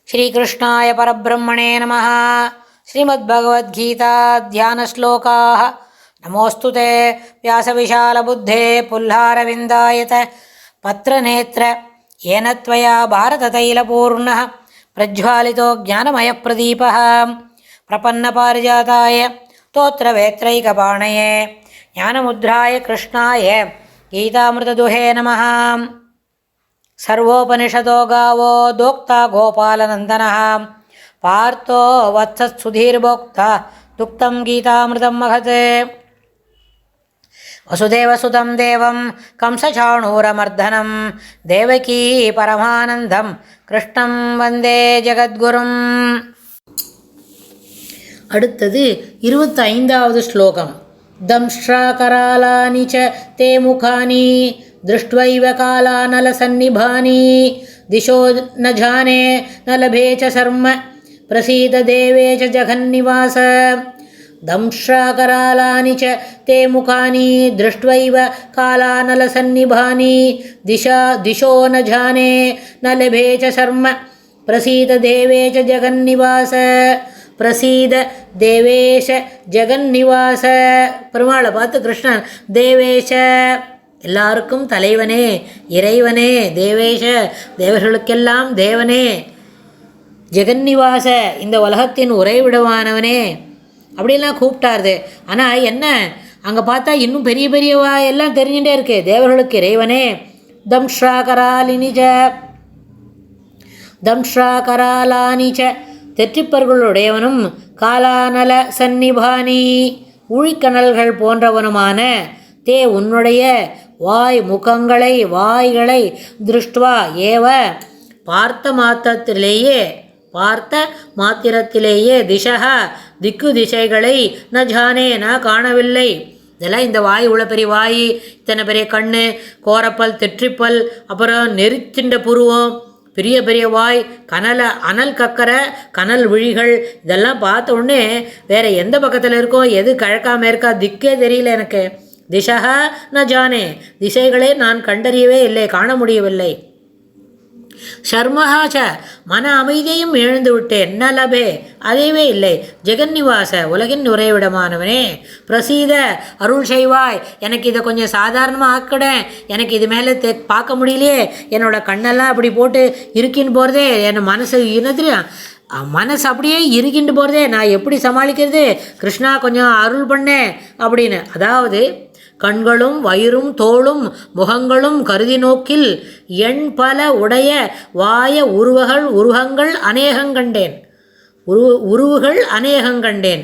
श्रीकृष्णाय परब्रह्मणे नमः। श्रीमद्भगवद्गीता ध्यानश्लोकाः। नमोऽस्तु ते व्यासविशालबुद्धे पुल्लारविन्दायत पत्रनेत्र येन त्वया भारततैलपूर्णः प्रज्वालितो ज्ञानमयप्रदीपः प्रपन्नपारिजाताय स्तोत्रवेत्रैकपाणये ज्ञानमुद्राय कृष्णाय गीतामृतदुहे नमः। सर्वोपनिषदो गावो दोक्ता गोपालनन्दनः पार्थो वत्सत्सुधीर्भोक्ता दुक्तं गीतामृतं महत्। वसुदेवसुतं देवं कंसचाणूरमर्दनं देवकी परमानन्दं कृष्णं वन्दे जगद्गुरुम्। அடுத்தது 25வது ஸ்லோகம். தம்ஷ்ராகராலானி ச தே முகானி दृष्ट्वैव कालानलसन्निभानि दिशो न जाने न लभे च शर्म प्रसीद देवे च जगन्निवास। दंश्राकरालानि च ते मुखानि दृष्ट्वैव कालानलसन्निभानि दिशो न जाने न लभे च शर्म प्रसीद देवे च जगन्निवास। प्रसीद देवेश जगन्निवास. பெருமாளை பார்த்து கிருஷ்ணன் தேவேஷ எல்லாருக்கும் தலைவனே, இறைவனே, தேவேஷ தேவர்களுக்கெல்லாம் தேவனே, ஜெகன்னிவாச இந்த உலகத்தின் உறைவிடமானவனே அப்படிலாம் கூப்பிட்டாருது. ஆனால் என்ன அங்கே பார்த்தா இன்னும் பெரிய பெரியவா எல்லாம் தெரிஞ்சுட்டே இருக்கு. தேவர்களுக்கு இறைவனே. தம்ஷ்ராகராலானிச்ச தெற்றிப்பர்களுடையவனும் காலானல சந்நிபானி ஊழிக்கணல்கள் போன்றவனுமான தே உன்னுடைய முகங்களை வாய்களை திருஷ்டுவா ஏவ பார்த்த மாத்திரத்திலேயே திசா திக்கு திசைகளை ந ஜானே நான் காணவில்லை. இதெல்லாம் இந்த வாய் உள்ள பெரிய வாய், இத்தனை பெரிய கண்ணு, கோரப்பல், தெற்றிப்பல், அப்புறம் நெரித்தின்ற புருவம், பெரிய பெரிய வாய், அனல் கக்கற கனல் விழிகள், இதெல்லாம் பார்த்த உடனே வேறு எந்த பக்கத்தில் இருக்கோ, எது கிழக்கா மேற்கா திக்கே தெரியல எனக்கு. திசா ந ஜானே திசைகளே நான் கண்டறியவே இல்லை, காண முடியவில்லை. ஷர்மஹாச்ச மன அமைதியையும் இழந்து விட்டேன். ந லபே அதையவே இல்லை. ஜெகன்னிவாச உலகின் உறைவிடமானவனே. பிரசீத அருள் செய்வாய். எனக்கு இதை கொஞ்சம் சாதாரணமாக ஆக்கிடேன். எனக்கு இது மேலே பார்க்க முடியலையே, என்னோட கண்ணெல்லாம் அப்படி போட்டு இருக்கின்னு போகிறதே, என் மனசு மனசு அப்படியே இருக்கிண்டு போகிறதே, நான் எப்படி சமாளிக்கிறது? கிருஷ்ணா கொஞ்சம் அருள் பண்ணேன் அப்படின்னு. அதாவது கண்களும் வயிறும் தோளும் முகங்களும் கருதி நோக்கில் எண் பல உடைய உருவங்கள் அநேகங்கண்டேன். உருவுகள் அநேகங்கண்டேன்.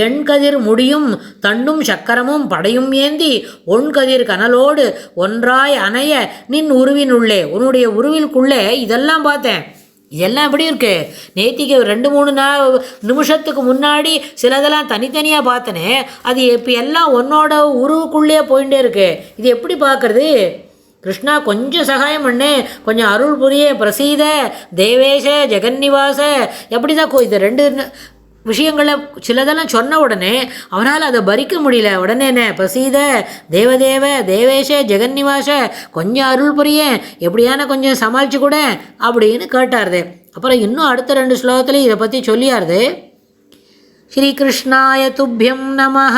எண்கதிர் முடியும் தண்டும் சக்கரமும் படையும் ஏந்தி ஒன்கதிர் கனலோடு ஒன்றாய் அணைய நின் உருவினுள்ளே, உன்னுடைய உருவிற்குள்ளே இதெல்லாம் பார்த்தேன். இதெல்லாம் எப்படி இருக்குது? நேத்திக்கு 2-3 நிமிஷத்துக்கு முன்னாடி சிலதெல்லாம் தனித்தனியாக பார்த்தனே, அது இப்போ எல்லாம் உன்னோட உருவுக்குள்ளே போயிட்டே இருக்கு. இது எப்படி பார்க்குறது? கிருஷ்ணா கொஞ்சம் சகாயம் பண்ணு, கொஞ்சம் அருள் புரிய. பிரசீத தேவேஷ ஜெகன்னிவாச. எப்படி தான் இது 2 விஷயங்களை சிலதெல்லாம் சொன்ன உடனே அவனால் அதை பறிக்க முடியல. உடனே என்ன பிரசீத தேவதேவ தேவேஷ ஜெகன்னிவாச கொஞ்சம் அருள் புரிய, எப்படியான கொஞ்சம் சமாளிச்சு கூட அப்படின்னு கேட்டாருது. அப்புறம் இன்னும் அடுத்த 2 ஸ்லோகத்துலேயும் இதை பற்றி சொல்லியாருது. ஸ்ரீகிருஷ்ணாய துப்யம் நமஹ.